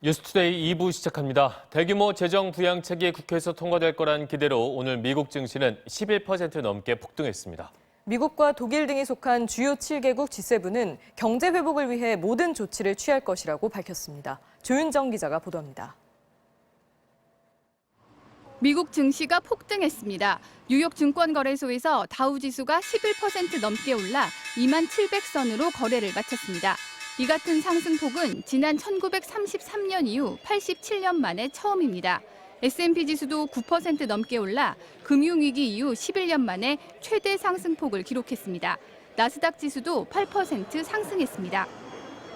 뉴스투데이 2부 시작합니다. 대규모 재정 부양책이 국회에서 통과될 거란 기대로 오늘 미국 증시는 11% 넘게 폭등했습니다. 미국과 독일 등이 속한 주요 7개국 G7은 경제 회복을 위해 모든 조치를 취할 것이라고 밝혔습니다. 조윤정 기자가 보도합니다. 미국 증시가 폭등했습니다. 뉴욕 증권거래소에서 다우지수가 11% 넘게 올라 27,700선으로 거래를 마쳤습니다. 이 같은 상승폭은 지난 1933년 이후 87년 만에 처음입니다. S&P 지수도 9% 넘게 올라 금융위기 이후 11년 만에 최대 상승폭을 기록했습니다. 나스닥 지수도 8% 상승했습니다.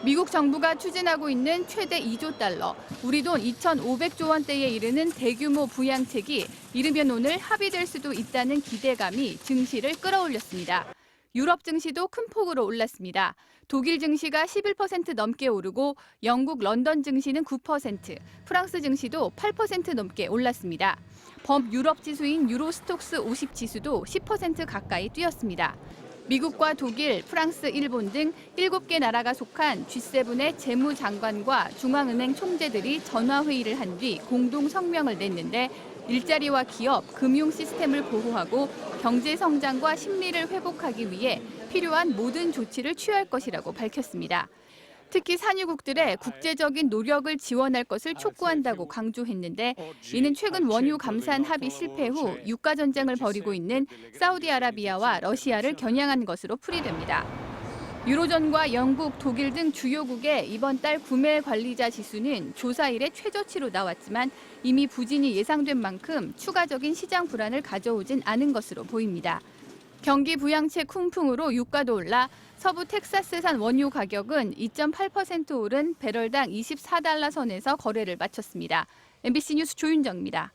미국 정부가 추진하고 있는 최대 2조 달러, 우리 돈 2,500조 원대에 이르는 대규모 부양책이 이르면 오늘 합의될 수도 있다는 기대감이 증시를 끌어올렸습니다. 유럽 증시도 큰 폭으로 올랐습니다. 독일 증시가 11% 넘게 오르고 영국 런던 증시는 9%, 프랑스 증시도 8% 넘게 올랐습니다. 범유럽 지수인 유로스톡스 50 지수도 10% 가까이 뛰었습니다. 미국과 독일, 프랑스, 일본 등 7개 나라가 속한 G7의 재무장관과 중앙은행 총재들이 전화회의를 한 뒤 공동 성명을 냈는데 일자리와 기업, 금융 시스템을 보호하고 경제 성장과 심리를 회복하기 위해 필요한 모든 조치를 취할 것이라고 밝혔습니다. 특히 산유국들의 국제적인 노력을 지원할 것을 촉구한다고 강조했는데 이는 최근 원유 감산 합의 실패 후 유가 전쟁을 벌이고 있는 사우디아라비아와 러시아를 겨냥한 것으로 풀이됩니다. 유로존과 영국, 독일 등 주요국의 이번 달 구매 관리자 지수는 조사 이래 최저치로 나왔지만 이미 부진이 예상된 만큼 추가적인 시장 불안을 가져오진 않은 것으로 보입니다. 경기 부양책 훈풍으로 유가도 올라 서부 텍사스산 원유 가격은 2.8% 오른 배럴당 24달러 선에서 거래를 마쳤습니다. MBC 뉴스 조윤정입니다.